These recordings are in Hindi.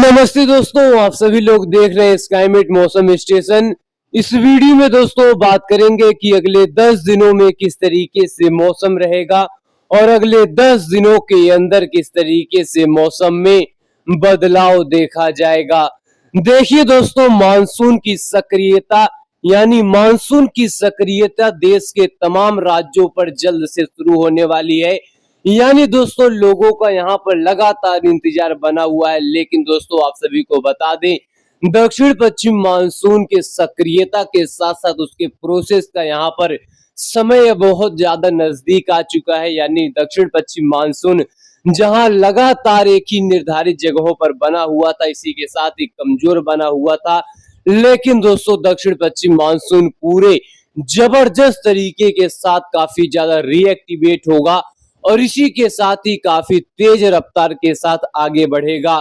नमस्ते दोस्तों, आप सभी लोग देख रहे हैं स्काईमेट मौसम स्टेशन। इस वीडियो में दोस्तों बात करेंगे कि अगले 10 दिनों में किस तरीके से मौसम रहेगा और अगले 10 दिनों के अंदर किस तरीके से मौसम में बदलाव देखा जाएगा। देखिए दोस्तों, मानसून की सक्रियता देश के तमाम राज्यों पर जल्द से शुरू होने वाली है। यानी दोस्तों लोगों का यहाँ पर लगातार इंतजार बना हुआ है। लेकिन दोस्तों आप सभी को बता दें, दक्षिण पश्चिम मानसून के सक्रियता के साथ साथ उसके प्रोसेस का यहाँ पर समय बहुत ज्यादा नजदीक आ चुका है। यानी दक्षिण पश्चिम मानसून जहां लगातार एक ही निर्धारित जगहों पर बना हुआ था, इसी के साथ ही कमजोर बना हुआ था। लेकिन दोस्तों दक्षिण पश्चिम मानसून पूरे जबरदस्त तरीके के साथ काफी ज्यादा रीएक्टिवेट होगा और इसी के साथ ही काफी तेज रफ्तार के साथ आगे बढ़ेगा।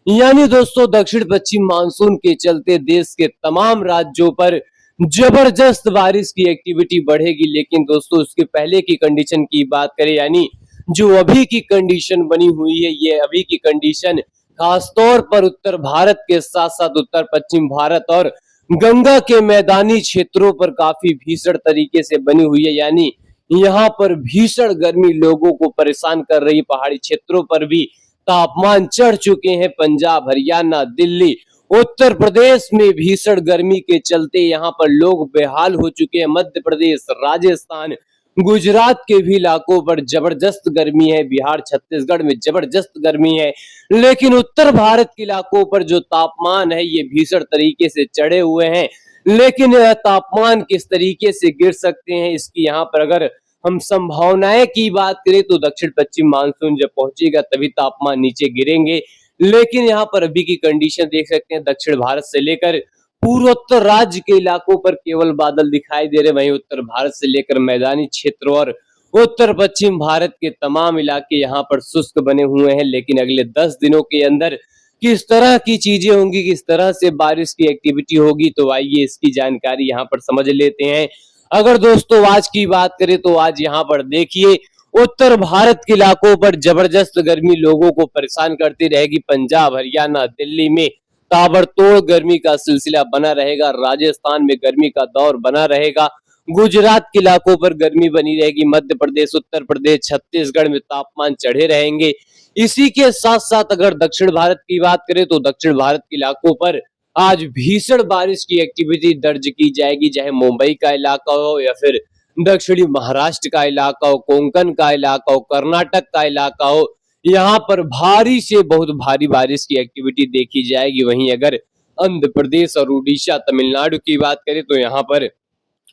यानी दोस्तों दक्षिण पश्चिम मानसून के चलते देश के तमाम राज्यों पर जबरदस्त बारिश की एक्टिविटी बढ़ेगी। लेकिन दोस्तों उसके पहले की कंडीशन की बात करें, यानी जो अभी की कंडीशन बनी हुई है, ये अभी की कंडीशन खासतौर पर उत्तर भारत के साथ साथ उत्तर पश्चिम भारत और गंगा के मैदानी क्षेत्रों पर काफी भीषण तरीके से बनी हुई है। यानी यहाँ पर भीषण गर्मी लोगों को परेशान कर रही। पहाड़ी क्षेत्रों पर भी तापमान चढ़ चुके हैं। पंजाब, हरियाणा, दिल्ली, उत्तर प्रदेश में भीषण गर्मी के चलते यहाँ पर लोग बेहाल हो चुके हैं। मध्य प्रदेश, राजस्थान, गुजरात के भी इलाकों पर जबरदस्त गर्मी है। बिहार, छत्तीसगढ़ में जबरदस्त गर्मी है। लेकिन उत्तर भारत के इलाकों पर जो तापमान है ये भीषण तरीके से चढ़े हुए हैं। लेकिन यह तापमान किस तरीके से गिर सकते हैं, इसकी यहाँ पर अगर हम संभावनाएं की बात करें तो दक्षिण पश्चिम मानसून जब पहुंचेगा तभी तापमान नीचे गिरेंगे। लेकिन यहाँ पर अभी की कंडीशन देख सकते हैं, दक्षिण भारत से लेकर पूर्वोत्तर राज्य के इलाकों पर केवल बादल दिखाई दे रहे। वहीं उत्तर भारत से लेकर मैदानी क्षेत्र और उत्तर पश्चिम भारत के तमाम इलाके यहाँ पर शुष्क बने हुए हैं। लेकिन अगले 10 दिनों के अंदर किस तरह की चीजें होंगी, किस तरह से बारिश की एक्टिविटी होगी, तो आइए इसकी जानकारी यहाँ पर समझ लेते हैं। अगर दोस्तों आज की बात करें तो आज यहाँ पर देखिए उत्तर भारत के इलाकों पर जबरदस्त गर्मी लोगों को परेशान करती रहेगी। पंजाब, हरियाणा, दिल्ली में ताबड़तोड़ गर्मी का सिलसिला बना रहेगा। राजस्थान में गर्मी का दौर बना रहेगा। गुजरात के इलाकों पर गर्मी बनी रहेगी। मध्य प्रदेश, उत्तर प्रदेश, छत्तीसगढ़ में तापमान चढ़े रहेंगे। इसी के साथ साथ अगर दक्षिण भारत की बात करें तो दक्षिण भारत के इलाकों पर आज भीषण बारिश की एक्टिविटी दर्ज की जाएगी। चाहे मुंबई का इलाका हो या फिर दक्षिणी महाराष्ट्र का इलाका हो, कोंकण का इलाका हो, कर्नाटक का इलाका हो, यहाँ पर भारी से बहुत भारी बारिश की एक्टिविटी देखी जाएगी। वहीं अगर आंध्र प्रदेश और उड़ीसा, तमिलनाडु की बात करें तो यहाँ पर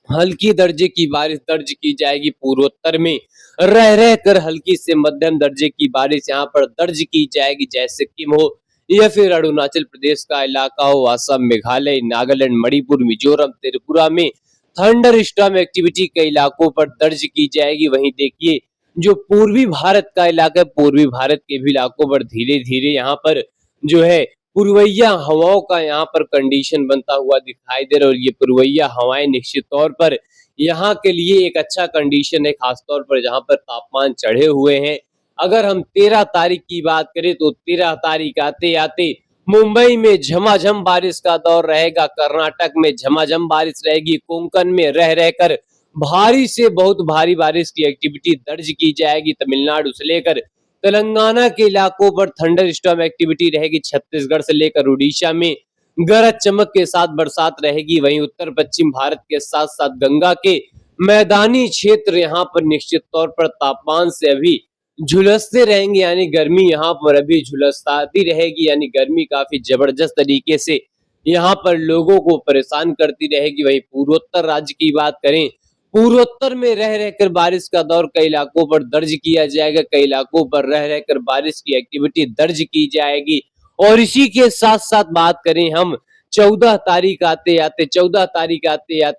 हल्की दर्जे की बारिश दर्ज की जाएगी। पूर्वोत्तर में रह रह कर हल्की से मध्यम दर्जे की बारिश यहाँ पर दर्ज की जाएगी। जैसे सिक्किम हो या फिर अरुणाचल प्रदेश का इलाका हो, असम, मेघालय, नागालैंड, मणिपुर, मिजोरम, त्रिपुरा में थंडर स्टॉर्म एक्टिविटी कई इलाकों पर दर्ज की जाएगी। वहीं देखिए जो पूर्वी भारत का इलाका है, पूर्वी भारत के भी इलाकों पर धीरे धीरे यहाँ पर जो है पूर्वैया हवाओं का यहाँ पर कंडीशन बनता हुआ दिखाई दे रहा है। और ये पूर्वैया हवाएं निश्चित तौर पर यहाँ के लिए एक अच्छा कंडीशन है, खासतौर पर जहाँ पर तापमान चढ़े हुए हैं। अगर हम 13 तारीख की बात करें तो 13 तारीख आते आते मुंबई में झमाझम बारिश का दौर रहेगा। कर्नाटक में झमाझम बारिश रहेगी। कोंकण में रह रहकर भारी से बहुत भारी बारिश की एक्टिविटी दर्ज की जाएगी। तमिलनाडु से लेकर तेलंगाना के इलाकों पर थंडर स्टॉर्म एक्टिविटी रहेगी। छत्तीसगढ़ से लेकर उड़ीसा में गरज चमक के साथ बरसात रहेगी। वहीं उत्तर पश्चिम भारत के साथ साथ गंगा के मैदानी क्षेत्र यहाँ पर निश्चित तौर पर तापमान से अभी झुलसते रहेंगे। यानी गर्मी यहाँ पर अभी झुलसती रहेगी। यानी गर्मी काफी जबरदस्त तरीके से यहाँ पर लोगों को परेशान करती रहेगी। वहीं पूर्वोत्तर राज्य की बात करें, पूर्वोत्तर में रह रहकर बारिश का दौर कई इलाकों पर दर्ज किया जाएगा। कई इलाकों पर रह रहकर बारिश की एक्टिविटी दर्ज की जाएगी। और इसी के साथ साथ बात करें हम 14 तारीख आते आते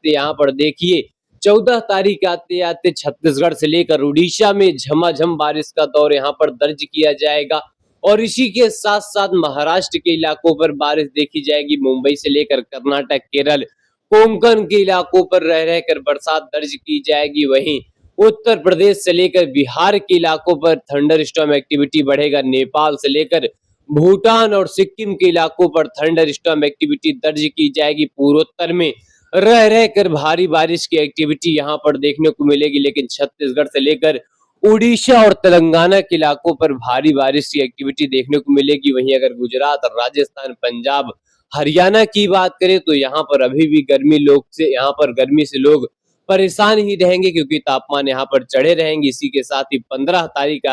यहाँ पर देखिए 14 तारीख आते आते छत्तीसगढ़ से लेकर उड़ीसा में झमाझम बारिश का दौर यहाँ पर दर्ज किया जाएगा। और इसी के साथ साथ महाराष्ट्र के इलाकों पर बारिश देखी जाएगी। मुंबई से लेकर कर्नाटक, केरल, कोंकण के इलाकों पर रह रहकर बरसात दर्ज की जाएगी। वहीं उत्तर प्रदेश से लेकर बिहार के इलाकों पर थंडर स्टॉर्म एक्टिविटी बढ़ेगा। नेपाल से लेकर भूटान और सिक्किम के इलाकों पर थंडर स्टॉर्म एक्टिविटी दर्ज की जाएगी। पूर्वोत्तर में रह रहकर भारी बारिश की एक्टिविटी यहां पर देखने को मिलेगी, लेकिन छत्तीसगढ़ से लेकर उड़ीसा और तेलंगाना के इलाकों पर भारी बारिश की एक्टिविटी देखने को मिलेगी। वहीं अगर गुजरात, राजस्थान, पंजाब, हरियाणा की बात करें तो यहाँ पर अभी भी गर्मी से लोग परेशान ही रहेंगे, क्योंकि तापमान यहाँ पर चढ़े रहेंगे। इसी के साथ ही 15 तारीख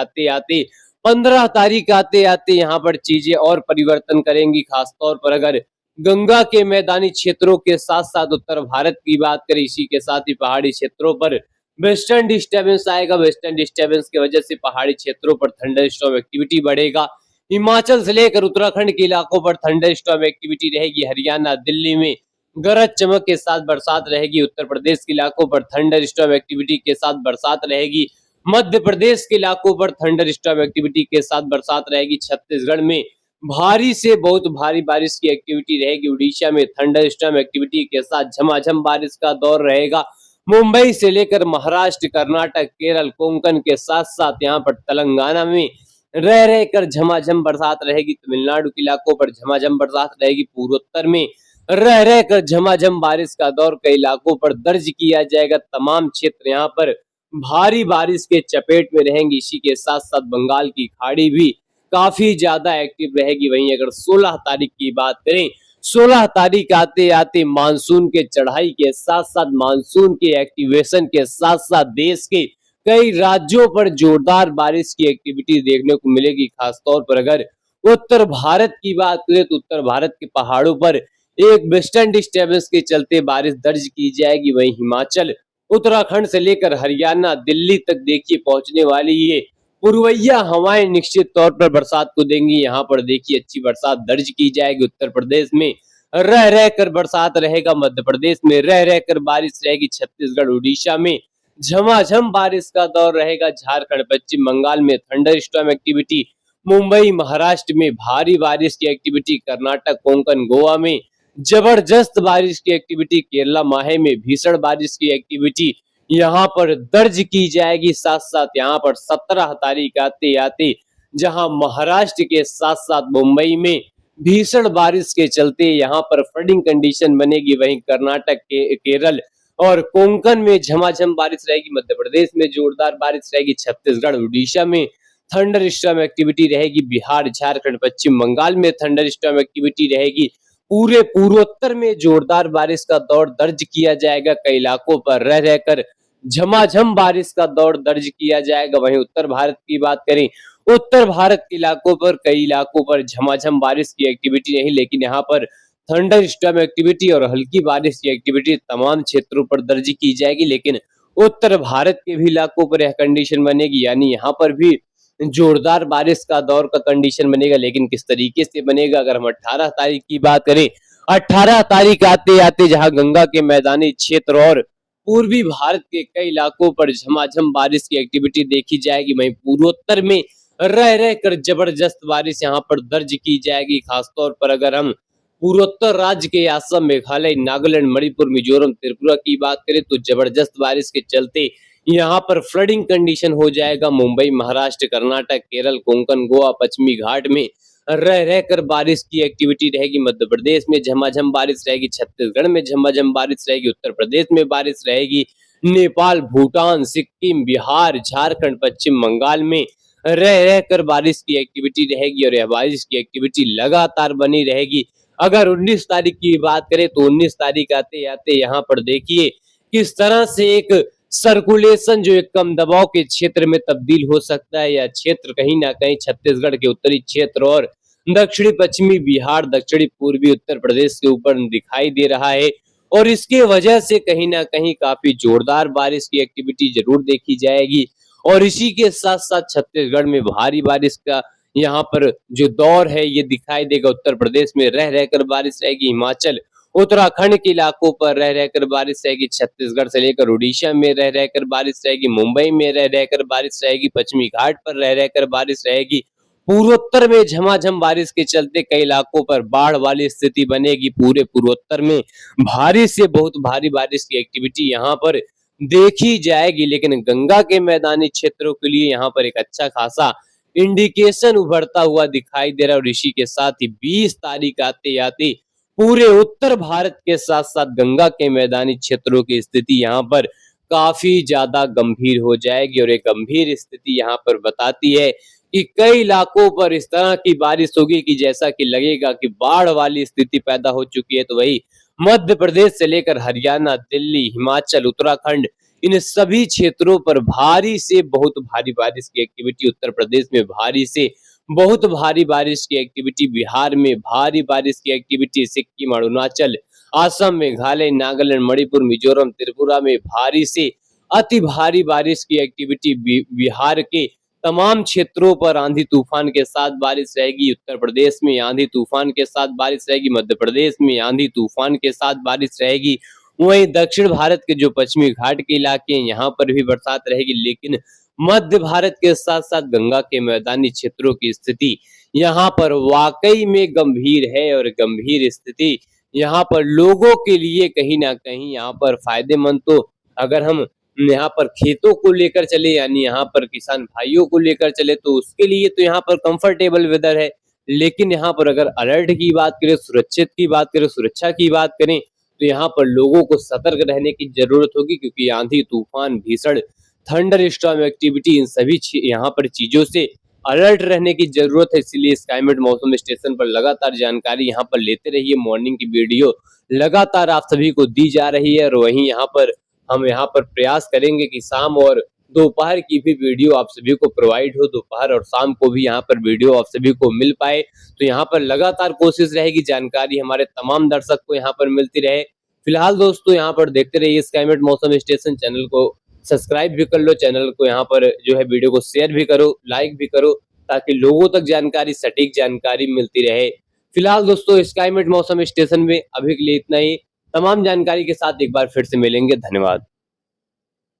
आते आते यहाँ पर चीजें और परिवर्तन करेंगी। खासतौर पर अगर गंगा के मैदानी क्षेत्रों के साथ साथ उत्तर भारत की बात करें, इसी के साथ ही पहाड़ी क्षेत्रों पर वेस्टर्न डिस्टर्बेंस आएगा। वेस्टर्न डिस्टर्बेंस की वजह से पहाड़ी क्षेत्रों पर थंडर स्टॉर्म एक्टिविटी बढ़ेगा। हिमाचल से लेकर उत्तराखंड के इलाकों पर थंडर स्टॉर्म एक्टिविटी रहेगी। हरियाणा, दिल्ली में गरज चमक के साथ बरसात रहेगी। उत्तर प्रदेश के इलाकों पर थंडर स्टॉर्म एक्टिविटी के साथ बरसात रहेगी। मध्य प्रदेश के इलाकों पर थंडर स्टॉर्म एक्टिविटी के साथ बरसात रहेगी। छत्तीसगढ़ में भारी से बहुत भारी बारिश की एक्टिविटी रहेगी। उड़ीसा में थंडर स्टॉर्म एक्टिविटी के साथ झमाझम बारिश का दौर रहेगा। मुंबई से लेकर महाराष्ट्र, कर्नाटक, केरल, कोंकण के साथ साथ यहाँ पर तेलंगाना में रह रहकर झमाझम बरसात रहेगी। तमिलनाडु के इलाकों पर झमाझम बरसात रहेगी। पूर्वोत्तर में रह रहकर झमाझम बारिश का दौर कई इलाकों पर दर्ज किया जाएगा। तमाम क्षेत्र यहाँ पर भारी बारिश के चपेट में रहेंगे। इसी के साथ साथ बंगाल की खाड़ी भी काफी ज्यादा एक्टिव रहेगी। वहीं अगर 16 तारीख की बात करें, 16 तारीख आते आते मानसून के चढ़ाई के साथ साथ मानसून के एक्टिवेशन के साथ साथ देश के कई राज्यों पर जोरदार बारिश की एक्टिविटी देखने को मिलेगी। खासतौर पर अगर उत्तर भारत की बात करें तो उत्तर भारत के पहाड़ों पर एक वेस्टर्न डिस्टर्बेंस के चलते बारिश दर्ज की जाएगी। वहीं हिमाचल, उत्तराखंड से लेकर हरियाणा, दिल्ली तक देखिए पहुंचने वाली ये पूर्वैया हवाएं निश्चित तौर पर बरसात को देंगी। यहाँ पर देखिए अच्छी बरसात दर्ज की जाएगी। उत्तर प्रदेश में रह रहकर बरसात रहेगा। मध्य प्रदेश में रह रहकर बारिश रहेगी। छत्तीसगढ़, उड़ीसा में झमाझम बारिश का दौर रहेगा। झारखंड, पश्चिम बंगाल में thunder storm activity, Mumbai, Maharashtra में भारी बारिश की एक्टिविटी, कर्नाटक, कोंकण, गोवा में जबरदस्त बारिश की एक्टिविटी, केरला, माहे में भीषण बारिश की एक्टिविटी यहाँ पर दर्ज की जाएगी। साथ साथ यहाँ पर 17 तारीख आते आते जहां महाराष्ट्र के साथ साथ मुंबई में भीषण बारिश के चलते यहाँ पर फ्लडिंग कंडीशन बनेगी। वहीं कर्नाटक के केरल और कोंकण में झमाझम बारिश रहेगी। मध्य प्रदेश में जोरदार बारिश रहेगी। छत्तीसगढ़, उड़ीसा में थंडर स्टॉर्म एक्टिविटी रहेगी। बिहार, झारखंड, पश्चिम बंगाल में थंडर स्टॉर्म एक्टिविटी रहेगी। पूरे पूर्वोत्तर में जोरदार बारिश का दौर दर्ज किया जाएगा। कई इलाकों पर रह रहकर झमाझम बारिश का दौर दर्ज किया जाएगा। वहीं उत्तर भारत की बात करें, उत्तर भारत के इलाकों पर कई इलाकों पर झमाझम बारिश की एक्टिविटी नहीं, लेकिन यहाँ पर थंडर स्टॉर्म एक्टिविटी और हल्की बारिश की एक्टिविटी तमाम क्षेत्रों पर दर्ज की जाएगी। लेकिन उत्तर भारत के भी इलाकों पर यह कंडीशन बनेगी, यानी यहाँ पर भी जोरदार बारिश का दौर का कंडीशन बनेगा। लेकिन किस तरीके से बनेगा, अगर हम 18 तारीख की बात करें, 18 तारीख आते आते जहां गंगा के मैदानी क्षेत्र और पूर्वी भारत के कई इलाकों पर झमाझम बारिश की एक्टिविटी देखी जाएगी। वहीं पूर्वोत्तर में रह रहकर जबरदस्त बारिश यहाँ पर दर्ज की जाएगी। खासतौर पर अगर हम पूर्वोत्तर राज्य के असम, मेघालय, नागालैंड, मणिपुर, मिजोरम, त्रिपुरा की बात करें तो जबरदस्त बारिश के चलते यहाँ पर फ्लडिंग कंडीशन हो जाएगा। मुंबई, महाराष्ट्र, कर्नाटक, केरल, कोंकण, गोवा, पश्चिमी घाट में रह रहकर बारिश की एक्टिविटी रहेगी। मध्य प्रदेश में झमाझम बारिश रहेगी। छत्तीसगढ़ में झमाझम बारिश रहेगी। उत्तर प्रदेश में बारिश रहेगी। नेपाल, भूटान, सिक्किम, बिहार, झारखंड, पश्चिम बंगाल में रह रहकर बारिश की एक्टिविटी रहेगी और यह बारिश की एक्टिविटी लगातार बनी रहेगी। अगर 19 तारीख की बात करें तो 19 तारीख आते आते यहाँ पर देखिए किस तरह से एक सर्कुलेशन जो एक कम दबाव के क्षेत्र में तब्दील हो सकता है। यह क्षेत्र कहीं ना कहीं छत्तीसगढ़ के उत्तरी क्षेत्र और दक्षिणी पश्चिमी बिहार, दक्षिणी पूर्वी उत्तर प्रदेश के ऊपर दिखाई दे रहा है और इसके वजह से कहीं ना कहीं काफी जोरदार बारिश की एक्टिविटी जरूर देखी जाएगी। और इसी के साथ साथ छत्तीसगढ़ में भारी बारिश का यहाँ पर जो दौर है ये दिखाई देगा। उत्तर प्रदेश में रह रहकर बारिश रहेगी। हिमाचल, उत्तराखंड के इलाकों पर रह रहकर बारिश रहेगी। छत्तीसगढ़ से लेकर उड़ीसा में रह रहकर बारिश रहेगी। मुंबई में रह रहकर बारिश रहेगी। पश्चिमी घाट पर रह रहकर बारिश रहेगी। पूर्वोत्तर में झमाझम बारिश के चलते कई इलाकों पर बाढ़ वाली स्थिति बनेगी। पूरे पूर्वोत्तर में भारी से बहुत भारी बारिश की एक्टिविटी यहाँ पर देखी जाएगी। लेकिन गंगा के मैदानी क्षेत्रों के लिए यहाँ पर एक अच्छा खासा इंडिकेशन उभरता हुआ दिखाई दे रहा है और इसी के साथ ही 20 तारीख आते आते पूरे उत्तर भारत के साथ साथ गंगा के मैदानी क्षेत्रों की स्थिति यहाँ पर काफी ज्यादा गंभीर हो जाएगी और एक गंभीर स्थिति यहाँ पर बताती है कि कई इलाकों पर इस तरह की बारिश होगी कि जैसा कि लगेगा कि बाढ़ वाली स्थिति पैदा हो चुकी है। तो वही मध्य प्रदेश से लेकर हरियाणा, दिल्ली, हिमाचल, उत्तराखंड, इन सभी क्षेत्रों पर भारी से बहुत भारी बारिश की एक्टिविटी, उत्तर प्रदेश में भारी से बहुत भारी बारिश की एक्टिविटी, बिहार में भारी बारिश की एक्टिविटी, सिक्किम, अरुणाचल, असम, मेघालय, नागालैंड, मणिपुर, मिजोरम, त्रिपुरा में भारी से अति भारी बारिश की एक्टिविटी, बिहार के तमाम क्षेत्रों पर आंधी तूफान के साथ बारिश रहेगी। उत्तर प्रदेश में आंधी तूफान के साथ बारिश रहेगी। मध्य प्रदेश में आंधी तूफान के साथ बारिश रहेगी। वहीं दक्षिण भारत के जो पश्चिमी घाट के इलाके हैं यहाँ पर भी बरसात रहेगी। लेकिन मध्य भारत के साथ साथ गंगा के मैदानी क्षेत्रों की स्थिति यहाँ पर वाकई में गंभीर है और गंभीर स्थिति यहाँ पर लोगों के लिए कहीं ना कहीं यहाँ पर फायदेमंद, तो अगर हम यहाँ पर खेतों को लेकर चले यानी यहाँ पर किसान भाइयों को लेकर चले तो उसके लिए तो यहाँ पर कंफर्टेबल वेदर है। लेकिन यहाँ पर अगर अलर्ट की बात करें, सुरक्षित की बात करें, सुरक्षा की बात करें तो यहाँ पर लोगों को सतर्क रहने की जरूरत होगी, क्योंकि आंधी तूफान, भीषण, थंडर स्टॉर्म एक्टिविटी, इन सभी यहाँ पर चीजों से अलर्ट रहने की जरूरत है। इसलिए स्काईमेट मौसम स्टेशन पर लगातार जानकारी यहाँ पर लेते रहिए। मॉर्निंग की वीडियो लगातार आप सभी को दी जा रही है और वहीं यहाँ पर हम यहाँ पर प्रयास करेंगे कि शाम और दोपहर की भी वीडियो आप सभी को प्रोवाइड हो, दोपहर और शाम को भी यहाँ पर वीडियो आप सभी को मिल पाए। तो यहाँ पर लगातार कोशिश रहेगी जानकारी हमारे तमाम दर्शक को यहाँ पर मिलती रहे। फिलहाल दोस्तों यहाँ पर देखते रहिए स्काईमेट मौसम स्टेशन। चैनल को सब्सक्राइब भी कर लो, चैनल को यहाँ पर जो है वीडियो को शेयर भी करो, लाइक भी करो, ताकि लोगों तक जानकारी, सटीक जानकारी मिलती रहे। फिलहाल दोस्तों स्काईमेट मौसम स्टेशन में अभी के लिए इतना ही। तमाम जानकारी के साथ एक बार फिर से मिलेंगे। धन्यवाद।